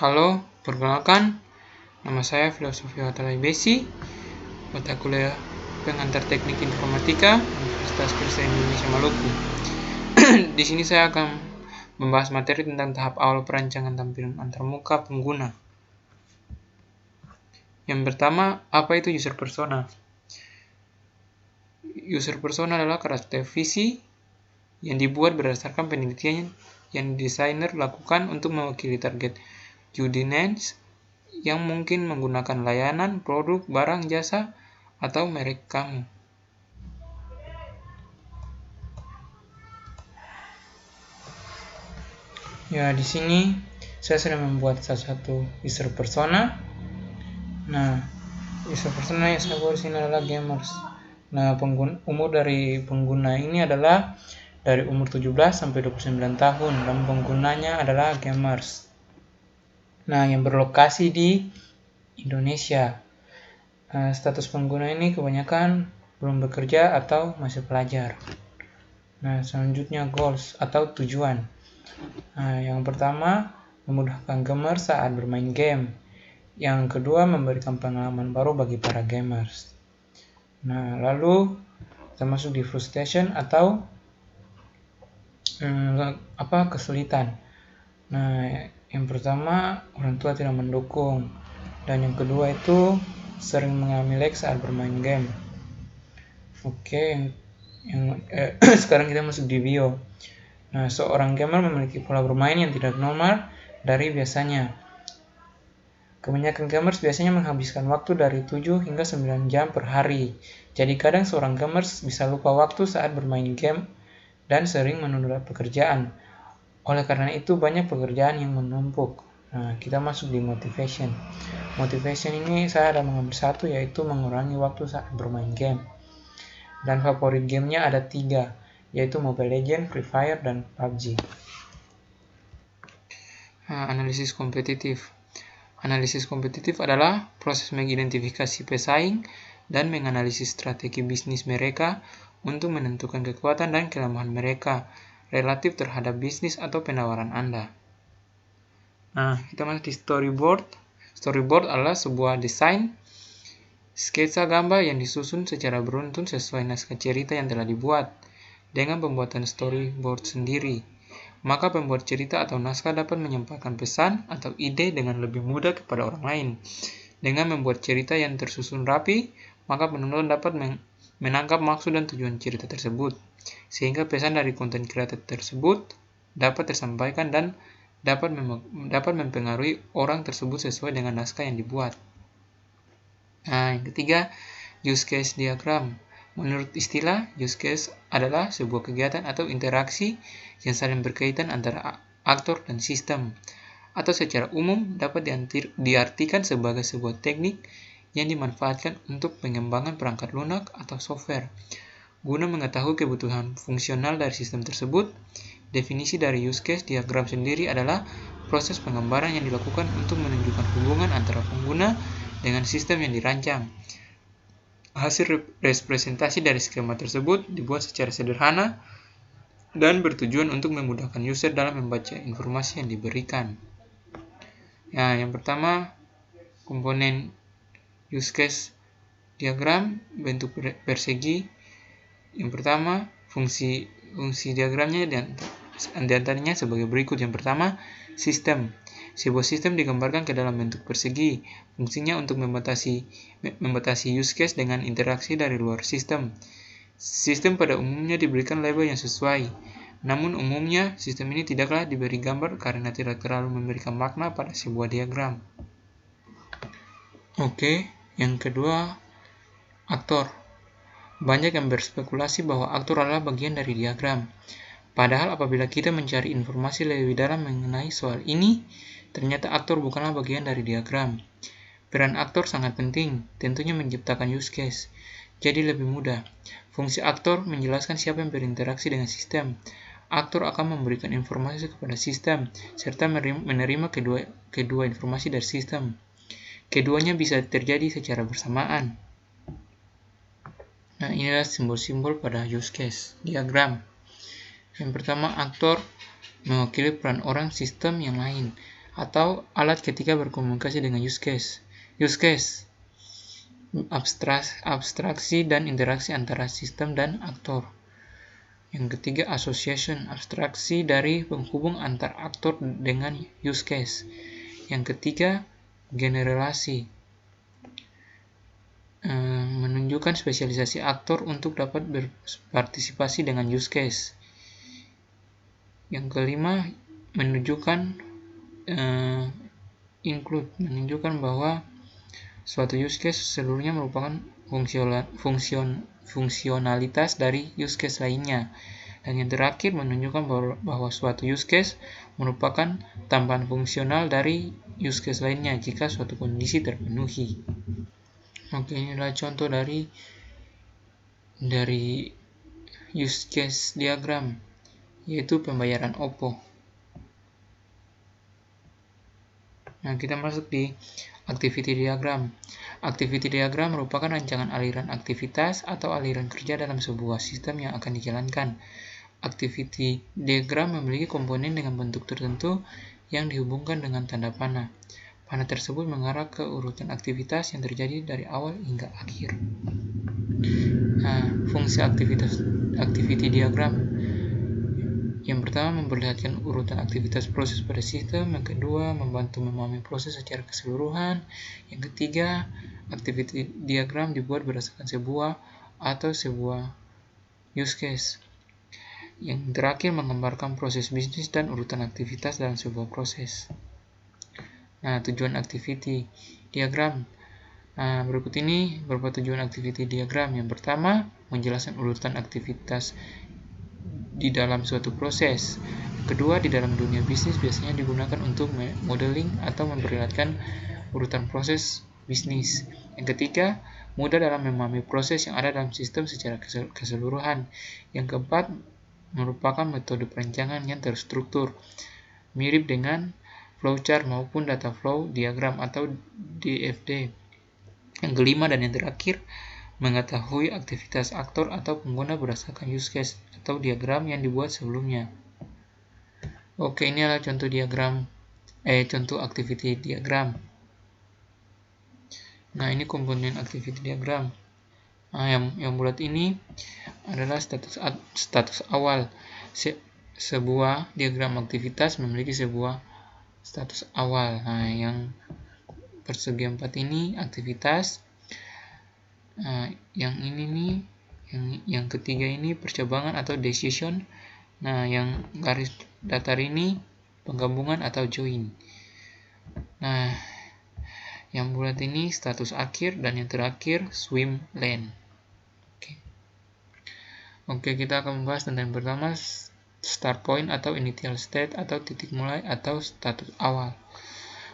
Halo, perkenalkan, nama saya Filosofi Watalai Besi, mata kuliah pengantar teknik informatika, Universitas Kristen Indonesia Maluku. Di sini saya akan membahas materi tentang tahap awal perancangan tampilan antarmuka pengguna. Yang pertama, apa itu user persona? User persona adalah karakter visi yang dibuat berdasarkan penelitian yang desainer lakukan untuk mewakili target audience yang mungkin menggunakan layanan, produk, barang, jasa, atau merek kamu. Ya, di sini saya sudah membuat salah satu user persona. Nah, user persona yang saya buat di sini adalah gamers. Nah, umur dari pengguna ini adalah dari umur 17 sampai 29 tahun dan penggunanya adalah gamers. Nah, yang berlokasi di Indonesia. Status pengguna ini kebanyakan belum bekerja atau masih pelajar. Nah, selanjutnya goals atau tujuan. Nah, yang pertama, memudahkan gamer saat bermain game. Yang kedua, memberikan pengalaman baru bagi para gamers. Nah, lalu kita masuk di frustration atau kesulitan. Nah, yang pertama, orang tua tidak mendukung. Dan yang kedua itu sering mengalami lag saat bermain game. Oke, sekarang kita masuk di bio. Nah, seorang gamer memiliki pola bermain yang tidak normal dari biasanya. Kebanyakan gamers biasanya menghabiskan waktu dari 7 hingga 9 jam per hari. Jadi kadang seorang gamers bisa lupa waktu saat bermain game dan sering menunda pekerjaan. Oleh karena itu banyak pekerjaan yang menumpuk. Nah, kita masuk di motivation. Motivation ini saya ada mengambil satu, yaitu mengurangi waktu saat bermain game. Dan favorit gamenya ada 3, yaitu Mobile Legends, Free Fire, dan PUBG. Analisis kompetitif. Analisis kompetitif adalah proses mengidentifikasi pesaing dan menganalisis strategi bisnis mereka untuk menentukan kekuatan dan kelemahan mereka relatif terhadap bisnis atau penawaran Anda. Nah, kita masuk di storyboard. Storyboard adalah sebuah desain sketsa gambar yang disusun secara beruntun sesuai naskah cerita yang telah dibuat. Dengan pembuatan storyboard sendiri, maka pembuat cerita atau naskah dapat menyampaikan pesan atau ide dengan lebih mudah kepada orang lain. Dengan membuat cerita yang tersusun rapi, maka penonton dapat menangkap maksud dan tujuan cerita tersebut, sehingga pesan dari konten kreatif tersebut dapat tersampaikan dan dapat mempengaruhi orang tersebut sesuai dengan naskah yang dibuat. Nah, yang ketiga, use case diagram. Menurut istilah, use case adalah sebuah kegiatan atau interaksi yang saling berkaitan antara aktor dan sistem, atau secara umum dapat diartikan sebagai sebuah teknik yang dimanfaatkan untuk pengembangan perangkat lunak atau software. Guna mengetahui kebutuhan fungsional dari sistem tersebut, definisi dari use case diagram sendiri adalah proses penggambaran yang dilakukan untuk menunjukkan hubungan antara pengguna dengan sistem yang dirancang. Hasil representasi dari skema tersebut dibuat secara sederhana dan bertujuan untuk memudahkan user dalam membaca informasi yang diberikan. Nah, yang pertama, komponen use case diagram bentuk persegi. Yang pertama, fungsi diagramnya dan diantaranya sebagai berikut. Yang pertama, sistem. Sebuah sistem digambarkan ke dalam bentuk persegi. Fungsinya untuk membatasi use case dengan interaksi dari luar sistem. Sistem pada umumnya diberikan label yang sesuai. Namun umumnya sistem ini tidaklah diberi gambar karena tidak terlalu memberikan makna pada sebuah diagram. Oke, yang kedua, aktor. Banyak yang berspekulasi bahwa aktor adalah bagian dari diagram. Padahal apabila kita mencari informasi lebih dalam mengenai soal ini, ternyata aktor bukanlah bagian dari diagram. Peran aktor sangat penting, tentunya menciptakan use case. Jadi lebih mudah. Fungsi aktor menjelaskan siapa yang berinteraksi dengan sistem. Aktor akan memberikan informasi kepada sistem, serta menerima kedua informasi dari sistem. Keduanya bisa terjadi secara bersamaan. Nah, inilah simbol-simbol pada use case diagram. Yang pertama, aktor mewakili peran orang sistem yang lain. atau alat ketika berkomunikasi dengan use case. Use case, abstraksi dan interaksi antara sistem dan aktor. Yang ketiga, association, abstraksi dari penghubung antar aktor dengan use case. Yang ketiga, generalisasi, menunjukkan spesialisasi aktor untuk dapat berpartisipasi dengan use case. Yang kelima, menunjukkan include, menunjukkan bahwa suatu use case seluruhnya merupakan fungsionalitas dari use case lainnya. Dan yang terakhir, menunjukkan bahwa suatu use case merupakan tambahan fungsional dari use case lainnya jika suatu kondisi terpenuhi. Oke, inilah contoh dari use case diagram, yaitu pembayaran OPPO. Nah, kita masuk di activity diagram. Activity diagram merupakan rancangan aliran aktivitas atau aliran kerja dalam sebuah sistem yang akan dijalankan. Activity diagram memiliki komponen dengan bentuk tertentu yang dihubungkan dengan tanda panah. Panah tersebut mengarah ke urutan aktivitas yang terjadi dari awal hingga akhir. Nah, fungsi activity diagram. Yang pertama, memperlihatkan urutan aktivitas proses pada sistem. Yang kedua, membantu memahami proses secara keseluruhan. Yang ketiga, activity diagram dibuat berdasarkan sebuah use case. Yang terakhir, menggambarkan proses bisnis dan urutan aktivitas dalam sebuah proses. Nah, tujuan activity diagram. Nah, berikut ini beberapa tujuan activity diagram. Yang pertama, menjelaskan urutan aktivitas di dalam suatu proses. Kedua, di dalam dunia bisnis biasanya digunakan untuk modeling atau memperlihatkan urutan proses bisnis. Yang ketiga, mudah dalam memahami proses yang ada dalam sistem secara keseluruhan. Yang keempat, merupakan metode perencanaan yang terstruktur, mirip dengan flowchart maupun data flow diagram atau DFD. Yang kelima dan yang terakhir, mengetahui aktivitas aktor atau pengguna berdasarkan use case atau diagram yang dibuat sebelumnya. Oke, ini adalah contoh activity diagram. Nah, ini komponen activity diagram. Nah, yang bulat ini adalah status awal. Sebuah diagram aktivitas memiliki sebuah status awal. Nah, yang persegi 4 ini aktivitas. Nah, yang ini nih, yang ketiga ini percabangan atau decision. Nah, yang garis datar ini penggabungan atau join. Nah, yang bulat ini status akhir, dan yang terakhir swim lane. Oke, kita akan membahas tentang yang pertama, start point atau initial state atau titik mulai atau status awal.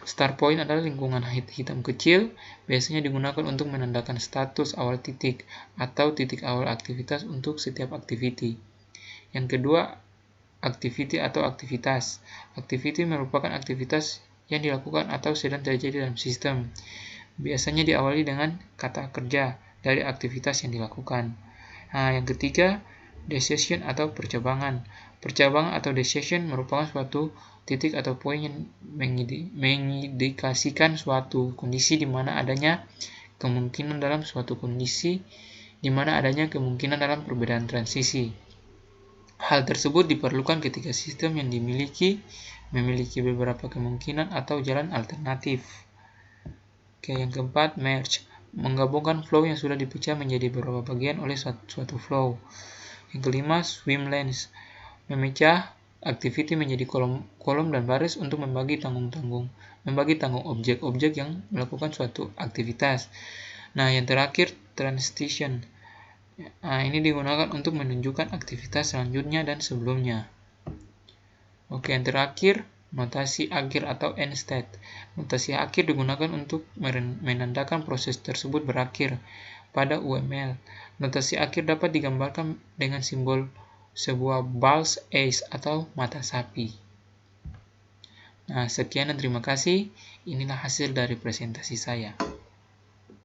Start point adalah lingkungan hitam kecil, biasanya digunakan untuk menandakan status awal titik atau titik awal aktivitas untuk setiap activity. Yang kedua, activity atau aktivitas. Activity merupakan aktivitas yang dilakukan atau sedang terjadi dalam sistem. Biasanya diawali dengan kata kerja dari aktivitas yang dilakukan. Nah, yang ketiga, decision atau percabangan. Percabangan atau decision merupakan suatu titik atau poin yang mengindikasikan suatu kondisi di mana adanya kemungkinan dalam dalam perbedaan transisi. Hal tersebut diperlukan ketika sistem yang memiliki beberapa kemungkinan atau jalan alternatif. Oke, yang keempat, merge. Menggabungkan flow yang sudah dipecah menjadi beberapa bagian oleh suatu flow. Yang kelima, swim lanes. Memecah activity menjadi kolom dan baris untuk membagi tanggung objek-objek yang melakukan suatu aktivitas. Nah, yang terakhir, transition. Nah, ini digunakan untuk menunjukkan aktivitas selanjutnya dan sebelumnya. Oke, yang terakhir, notasi akhir atau end state. Notasi akhir digunakan untuk menandakan proses tersebut berakhir. Pada UML, notasi akhir dapat digambarkan dengan simbol sebuah bull's eyes atau mata sapi. Nah, sekian dan terima kasih. Inilah hasil dari presentasi saya.